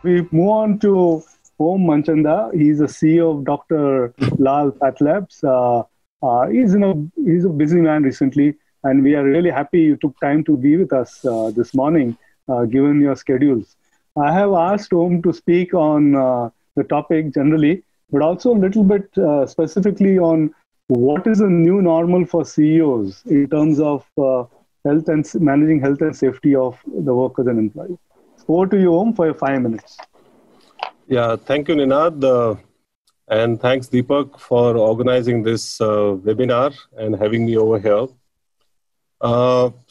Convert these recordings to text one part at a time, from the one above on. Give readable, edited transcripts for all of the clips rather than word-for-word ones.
we move on to Om Manchanda. He's the CEO of Dr. Lal Path Labs. He's a busy man recently, and we are really happy you took time to be with us this morning, given your schedules. I have asked Om to speak on the topic generally, but also a little bit specifically on what is a new normal for CEOs in terms of health and managing health and safety of the workers and employees. Over to you, Om, for your 5 minutes. Yeah, thank you, Ninad. And thanks, Deepak, for organizing this webinar and having me over here.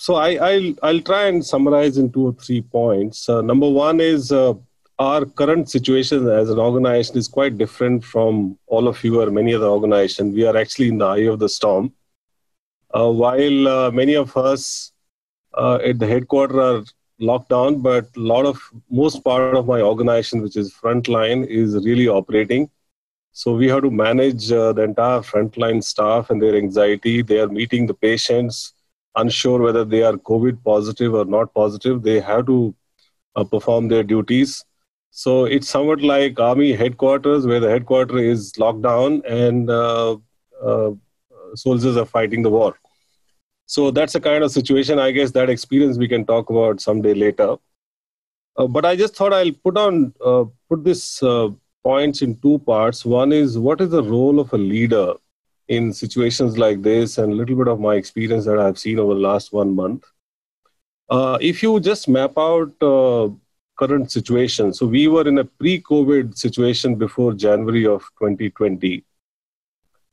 So I'll try and summarize in 2 or 3 points. Number one is our current situation as an organization is quite different from all of you or many other organizations. We are actually in the eye of the storm. While many of us at the headquarters are locked down, but most part of my organization, which is frontline, is really operating. So we have to manage the entire frontline staff and their anxiety. They are meeting the patients, unsure whether they are COVID positive or not positive. They have to perform their duties. So it's somewhat like army headquarters, where the headquarters is locked down and soldiers are fighting the war. So that's a kind of situation. I guess that experience we can talk about someday later. But I just thought I'll put this points in 2 parts. One is, what is the role of a leader in situations like this, and a little bit of my experience that I've seen over the last 1 month. If you just map out current situation, so we were in a pre-COVID situation before January of 2020.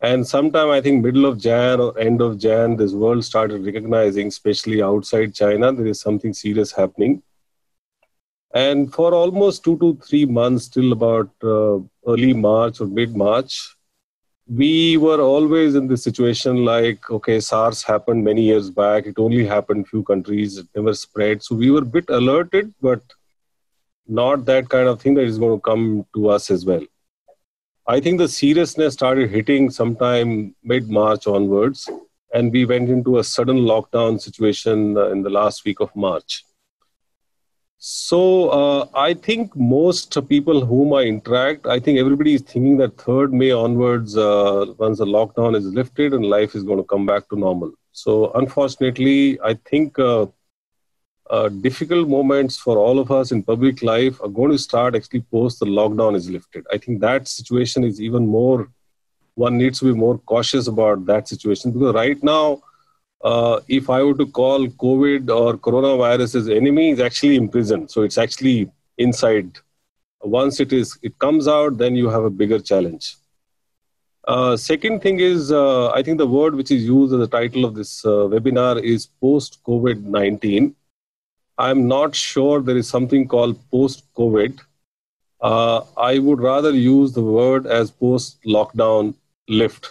And sometime, I think middle of Jan or end of Jan, this world started recognizing, especially outside China, there is something serious happening. And for almost 2 to 3 months, till about early March or mid-March, we were always in the situation like, okay, SARS happened many years back. It only happened in few countries. It never spread. So we were a bit alerted, but not that kind of thing that is going to come to us as well. I think the seriousness started hitting sometime mid-March onwards, and we went into a sudden lockdown situation in the last week of March. So I think most people whom I interact, I think everybody is thinking that 3rd May onwards, once the lockdown is lifted and life is going to come back to normal. So unfortunately, I think difficult moments for all of us in public life are going to start actually post the lockdown is lifted. I think that situation is even more, one needs to be more cautious about that situation, because right now, if I were to call COVID or coronavirus as enemy, it's actually in prison. So it's actually inside. Once it comes out, then you have a bigger challenge. Second thing is, I think the word which is used as the title of this webinar is post-COVID-19. I'm not sure there is something called post-COVID. I would rather use the word as post-lockdown lift.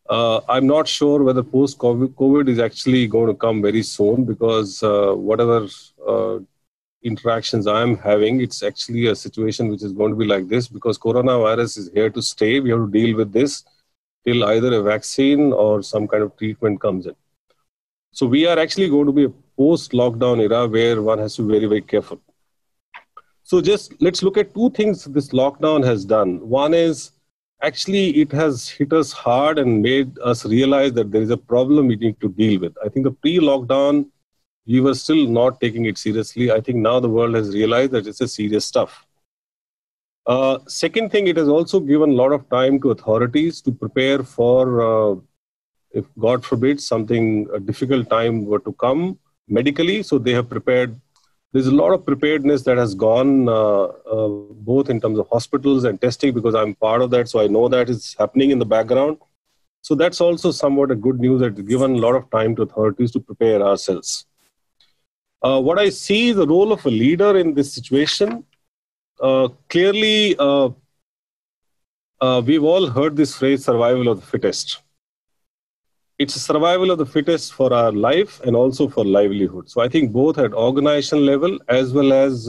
I'm not sure whether post-COVID is actually going to come very soon, because whatever interactions I'm having, it's actually a situation which is going to be like this, because coronavirus is here to stay. We have to deal with this till either a vaccine or some kind of treatment comes in. So we are actually going to be a post-lockdown era where one has to be very, very careful. So just let's look at 2 things this lockdown has done. One is, actually, it has hit us hard and made us realize that there is a problem we need to deal with. I think the pre-lockdown, we were still not taking it seriously. I think now the world has realized that it's a serious stuff. Second thing, it has also given a lot of time to authorities to prepare for, if God forbid, a difficult time were to come medically. So they have prepared. There's a lot of preparedness that has gone both in terms of hospitals and testing, because I'm part of that. So I know that is happening in the background. So that's also somewhat a good news, that it's given a lot of time to authorities to prepare ourselves. What I see the role of a leader in this situation, clearly, we've all heard this phrase, survival of the fittest. It's a survival of the fittest for our life and also for livelihood. So I think both at organization level as well as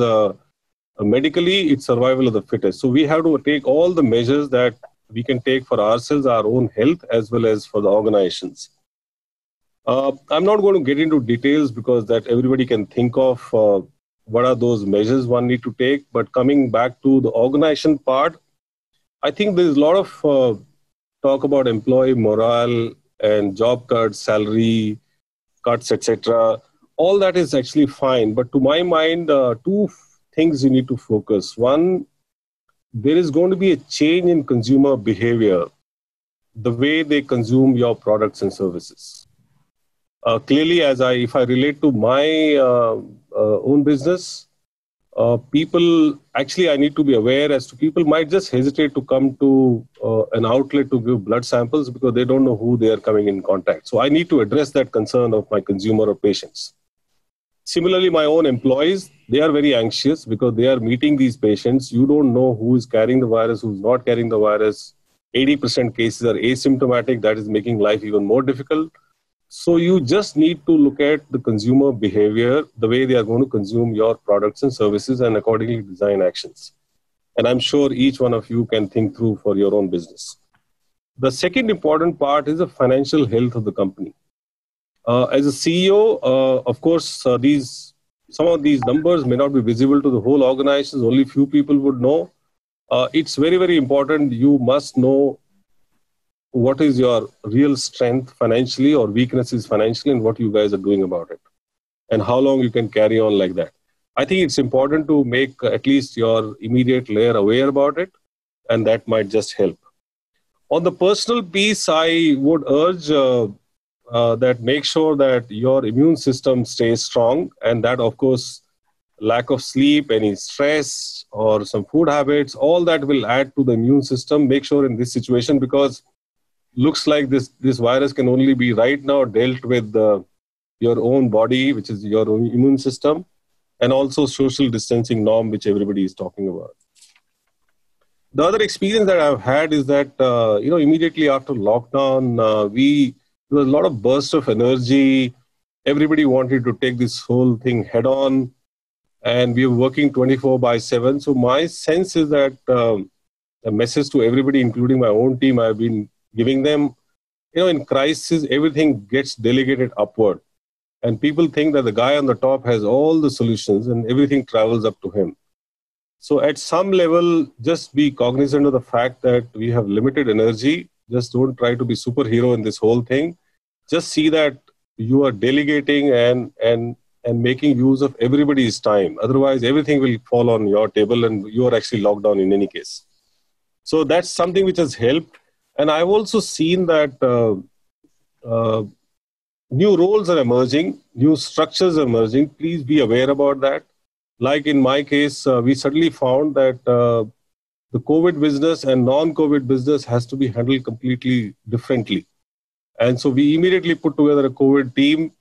medically, it's survival of the fittest. So we have to take all the measures that we can take for ourselves, our own health, as well as for the organizations. I'm not going to get into details, because that everybody can think of what are those measures one need to take. But coming back to the organization part, I think there's a lot of talk about employee morale and job cuts, salary cuts, etc. All that is actually fine. But to my mind, two things you need to focus. One, there is going to be a change in consumer behavior, the way they consume your products and services. Clearly, if I relate to my own business, people, actually I need to be aware as to people might just hesitate to come to an outlet to give blood samples because they don't know who they are coming in contact. So I need to address that concern of my consumer or patients. Similarly, my own employees, they are very anxious because they are meeting these patients. You don't know who is carrying the virus, who's not carrying the virus. 80% cases are asymptomatic. That is making life even more difficult. So you just need to look at the consumer behavior, the way they are going to consume your products and services, and accordingly design actions. And I'm sure each one of you can think through for your own business. The second important part is the financial health of the company. As a CEO, of course, some of these numbers may not be visible to the whole organization. Only few people would know. It's very, very important. You must know what is your real strength financially or weaknesses financially and what you guys are doing about it and how long you can carry on like that. I think it's important to make at least your immediate layer aware about it, and that might just help. On the personal piece, I would urge that make sure that your immune system stays strong, and that, of course, lack of sleep, any stress or some food habits, all that will add to the immune system. Make sure in this situation, because looks like this virus can only be right now dealt with your own body, which is your own immune system, and also social distancing norm, which everybody is talking about. The other experience that I've had is that, immediately after lockdown, there was a lot of burst of energy. Everybody wanted to take this whole thing head on, and we were working 24/7. So my sense is that a message to everybody, including my own team, I've been giving them, in crisis, everything gets delegated upward. And people think that the guy on the top has all the solutions and everything travels up to him. So at some level, just be cognizant of the fact that we have limited energy. Just don't try to be superhero in this whole thing. Just see that you are delegating and making use of everybody's time. Otherwise, everything will fall on your table and you are actually locked down in any case. So that's something which has helped. And I've also seen that new roles are emerging, new structures are emerging. Please be aware about that. Like in my case, we suddenly found that the COVID business and non-COVID business has to be handled completely differently. And so we immediately put together a COVID team,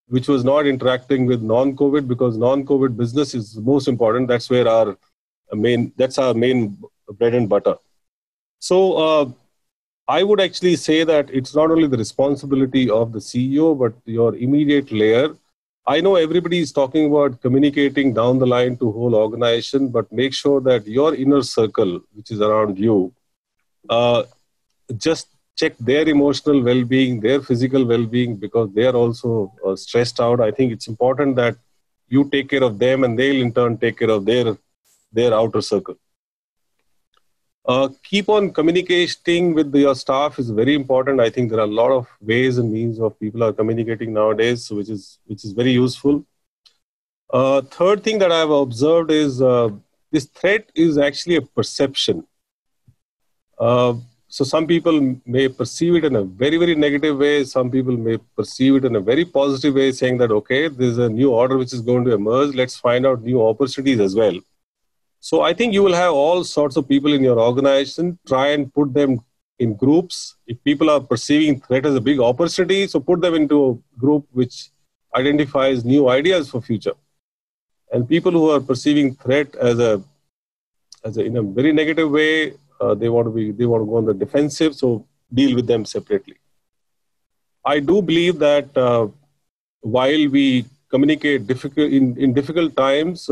which was not interacting with non-COVID, because non-COVID business is most important. That's where our main bread and butter. So I would actually say that it's not only the responsibility of the CEO, but your immediate layer. I know everybody is talking about communicating down the line to whole organization, but make sure that your inner circle, which is around you, just check their emotional well-being, their physical well-being, because they are also stressed out. I think it's important that you take care of them and they'll in turn take care of their outer circle. Keep on communicating with your staff is very important. I think there are a lot of ways and means of people are communicating nowadays, which is very useful. Third thing that I've observed is this threat is actually a perception. So some people may perceive it in a very, very negative way. Some people may perceive it in a very positive way, saying that, okay, there's a new order which is going to emerge. Let's find out new opportunities as well. So I think you will have all sorts of people in your organization. Try and put them in groups. If people are perceiving threat as a big opportunity, so put them into a group which identifies new ideas for future. And people who are perceiving threat as in a very negative way, they want to go on the defensive. So deal with them separately. I do believe that while we communicate in difficult times,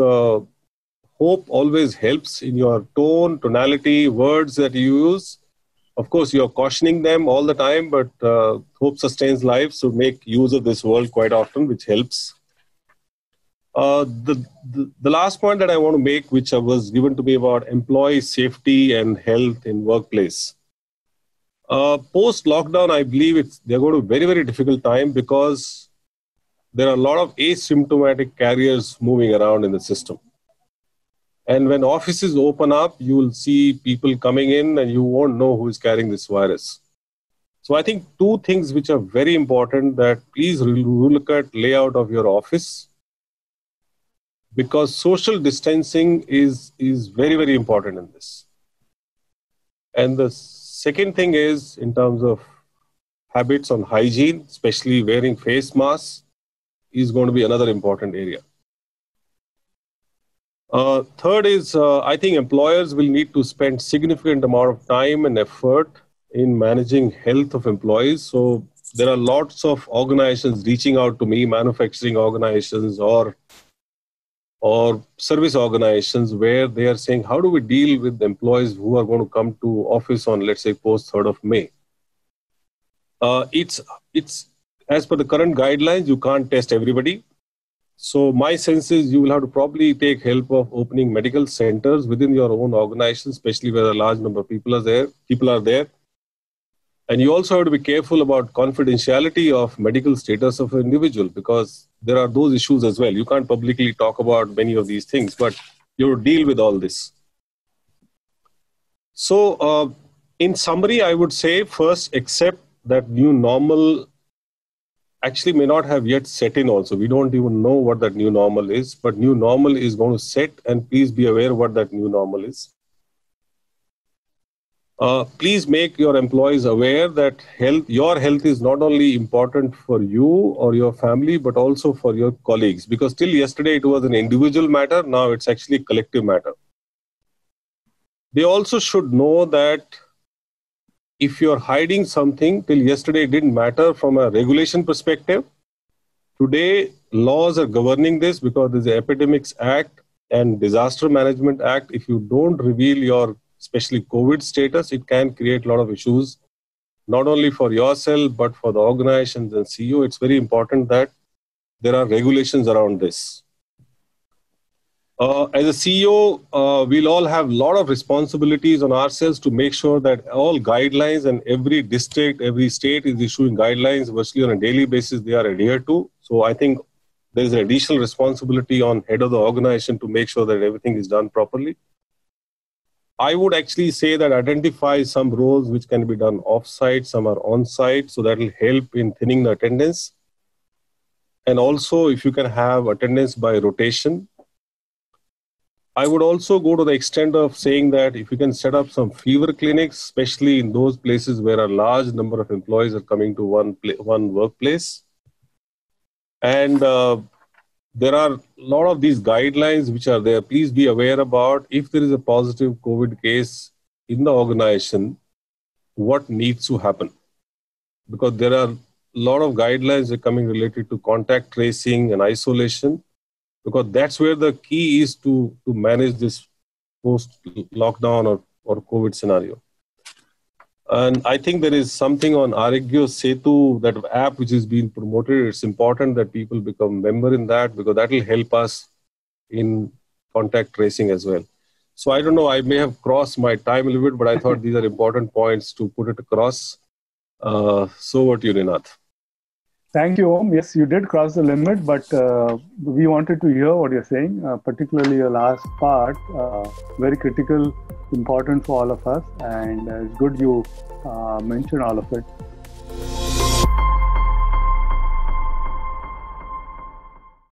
hope always helps in your tone, tonality, words that you use. Of course, you're cautioning them all the time, but hope sustains life. So make use of this world quite often, which helps. The last point that I want to make, which was given to me about employee safety and health in workplace. Post-lockdown, I believe they're going to be a very, very difficult time because there are a lot of asymptomatic carriers moving around in the system. And when offices open up, you will see people coming in and you won't know who is carrying this virus. So I think two things which are very important, that please look at layout of your office, because social distancing is very, very important in this. And the second thing is in terms of habits on hygiene, especially wearing face masks, is going to be another important area. Third is, I think employers will need to spend significant amount of time and effort in managing health of employees. So there are lots of organizations reaching out to me, manufacturing organizations or service organizations, where they are saying, how do we deal with employees who are going to come to office on, let's say, post 3rd of May? It's as per the current guidelines, you can't test everybody. So my sense is you will have to probably take help of opening medical centers within your own organization, especially where a large number of people are there. And you also have to be careful about confidentiality of medical status of an individual, because there are those issues as well. You can't publicly talk about many of these things, but you deal with all this. So in summary, I would say first, accept that new normal actually may not have yet set in also. We don't even know what that new normal is, but new normal is going to set, and please be aware what that new normal is. Please make your employees aware that your health is not only important for you or your family, but also for your colleagues, because till yesterday it was an individual matter. Now it's actually a collective matter. They also should know that if you're hiding something, till yesterday it didn't matter from a regulation perspective. Today, laws are governing this because there's the Epidemics Act and Disaster Management Act. If you don't reveal your, especially COVID status, it can create a lot of issues, not only for yourself, but for the organizations and CEO. It's very important that there are regulations around this. As a CEO, we'll all have a lot of responsibilities on ourselves to make sure that all guidelines, and every district, every state is issuing guidelines virtually on a daily basis they are adhered to. So I think there is an additional responsibility on head of the organization to make sure that everything is done properly. I would actually say that identify some roles which can be done off-site, some are on-site, so that will help in thinning the attendance. And also, if you can have attendance by rotation. I would also go to the extent of saying that if you can set up some fever clinics, especially in those places where a large number of employees are coming to one workplace. And there are a lot of these guidelines which are there. Please be aware about if there is a positive COVID case in the organization, what needs to happen. Because there are a lot of guidelines that are coming related to contact tracing and isolation, because that's where the key is to manage this post-lockdown or COVID scenario. And I think there is something on Arogya Setu, that app which is being promoted. It's important that people become member in that, because that will help us in contact tracing as well. So I don't know, I may have crossed my time a little bit, but I thought these are important points to put it across. So what do you, Rinath? Thank you, Om. Yes, you did cross the limit, but we wanted to hear what you're saying, particularly your last part, very critical, important for all of us. And it's good you mentioned all of it.